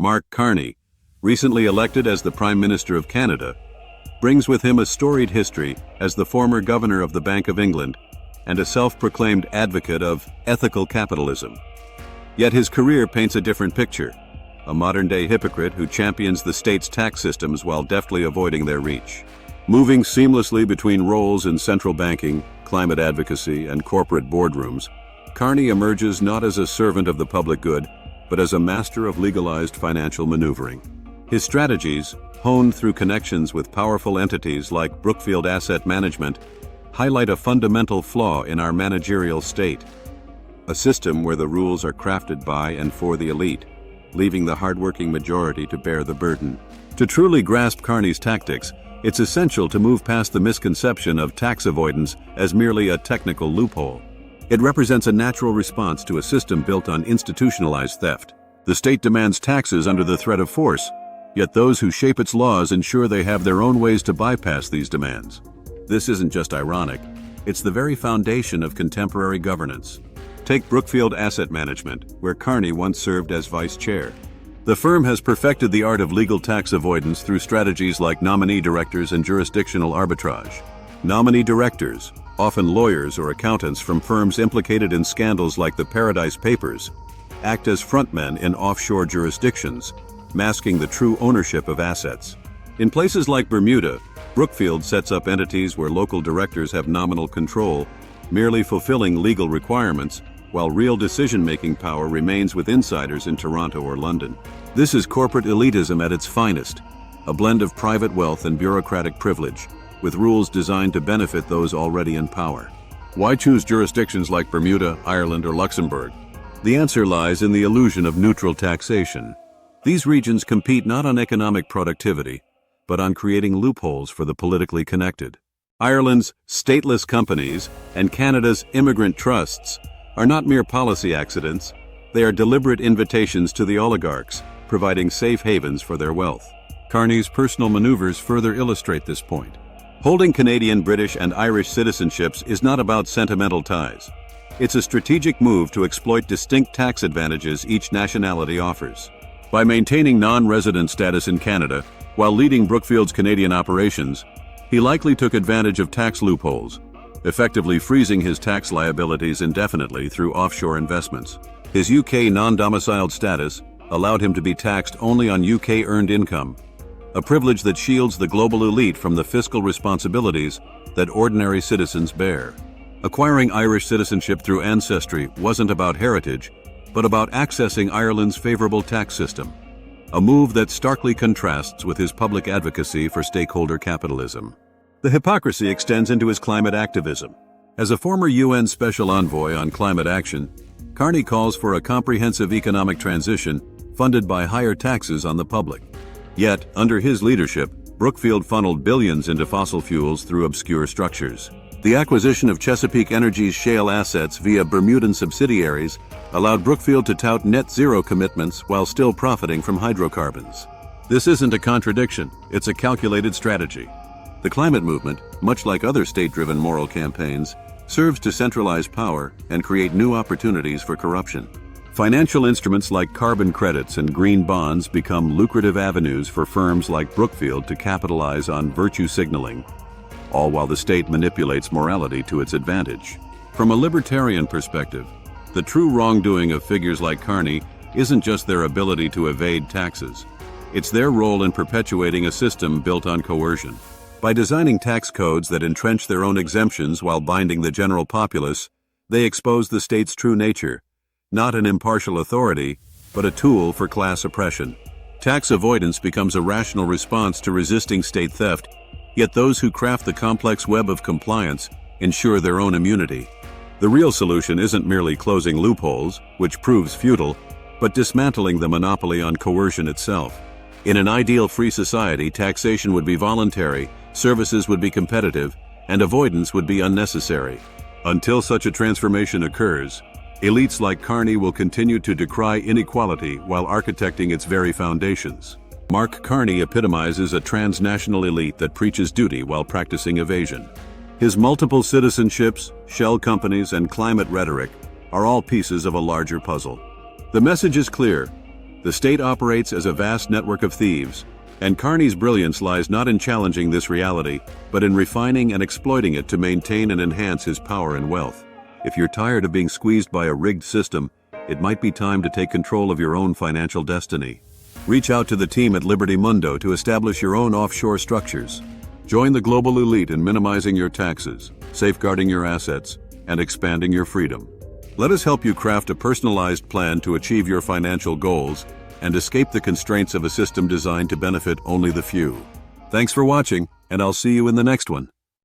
Mark Carney, recently elected as the Prime Minister of Canada, brings with him a storied history as the former Governor of the Bank of England and a self-proclaimed advocate of ethical capitalism. Yet his career paints a different picture, a modern-day hypocrite who champions the state's tax systems while deftly avoiding their reach. Moving seamlessly between roles in central banking, climate advocacy, and corporate boardrooms, Carney emerges not as a servant of the public good, but as a master of legalized financial maneuvering. His strategies, honed through connections with powerful entities like Brookfield Asset Management, highlight a fundamental flaw in our managerial state, a system where the rules are crafted by and for the elite, leaving the hardworking majority to bear the burden. To truly grasp Carney's tactics, it's essential to move past the misconception of tax avoidance as merely a technical loophole. It represents a natural response to a system built on institutionalized theft. The state demands taxes under the threat of force, yet those who shape its laws ensure they have their own ways to bypass these demands. This isn't just ironic, it's the very foundation of contemporary governance. Take Brookfield Asset Management, where Carney once served as vice chair. The firm has perfected the art of legal tax avoidance through strategies like nominee directors and jurisdictional arbitrage. Nominee directors, often lawyers or accountants from firms implicated in scandals like the Paradise Papers, act as frontmen in offshore jurisdictions, masking the true ownership of assets. In places like Bermuda, Brookfield sets up entities where local directors have nominal control, merely fulfilling legal requirements, while real decision-making power remains with insiders in Toronto or London. This is corporate elitism at its finest, a blend of private wealth and bureaucratic privilege, with rules designed to benefit those already in power. Why choose jurisdictions like Bermuda, Ireland, or Luxembourg? The answer lies in the illusion of neutral taxation. These regions compete not on economic productivity, but on creating loopholes for the politically connected. Ireland's stateless companies and Canada's immigrant trusts are not mere policy accidents, they are deliberate invitations to the oligarchs, providing safe havens for their wealth. Carney's personal maneuvers further illustrate this point. Holding Canadian, British, and Irish citizenships is not about sentimental ties. It's a strategic move to exploit distinct tax advantages each nationality offers. By maintaining non-resident status in Canada, while leading Brookfield's Canadian operations, he likely took advantage of tax loopholes, effectively freezing his tax liabilities indefinitely through offshore investments. His UK non-domiciled status allowed him to be taxed only on UK-earned income, a privilege that shields the global elite from the fiscal responsibilities that ordinary citizens bear. Acquiring Irish citizenship through ancestry wasn't about heritage, but about accessing Ireland's favorable tax system, a move that starkly contrasts with his public advocacy for stakeholder capitalism. The hypocrisy extends into his climate activism. As a former UN Special Envoy on climate action, Carney calls for a comprehensive economic transition funded by higher taxes on the public. Yet, under his leadership, Brookfield funneled billions into fossil fuels through obscure structures. The acquisition of Chesapeake Energy's shale assets via Bermudan subsidiaries allowed Brookfield to tout net zero commitments while still profiting from hydrocarbons. This isn't a contradiction, it's a calculated strategy. The climate movement, much like other state-driven moral campaigns, serves to centralize power and create new opportunities for corruption. Financial instruments like carbon credits and green bonds become lucrative avenues for firms like Brookfield to capitalize on virtue signaling, all while the state manipulates morality to its advantage. From a libertarian perspective, the true wrongdoing of figures like Carney isn't just their ability to evade taxes. It's their role in perpetuating a system built on coercion. By designing tax codes that entrench their own exemptions while binding the general populace, they expose the state's true nature, not an impartial authority, but a tool for class oppression. Tax avoidance becomes a rational response to resisting state theft, yet those who craft the complex web of compliance ensure their own immunity. The real solution isn't merely closing loopholes, which proves futile, but dismantling the monopoly on coercion itself. In an ideal free society, taxation would be voluntary, services would be competitive, and avoidance would be unnecessary. Until such a transformation occurs, elites like Carney will continue to decry inequality while architecting its very foundations. Mark Carney epitomizes a transnational elite that preaches duty while practicing evasion. His multiple citizenships, shell companies, and climate rhetoric are all pieces of a larger puzzle. The message is clear: The state operates as a vast network of thieves, and Carney's brilliance lies not in challenging this reality, but in refining and exploiting it to maintain and enhance his power and wealth. If you're tired of being squeezed by a rigged system, it might be time to take control of your own financial destiny. Reach out to the team at Liberty Mundo to establish your own offshore structures. Join the global elite in minimizing your taxes, safeguarding your assets, and expanding your freedom. Let us help you craft a personalized plan to achieve your financial goals and escape the constraints of a system designed to benefit only the few. Thanks for watching, and I'll see you in the next one.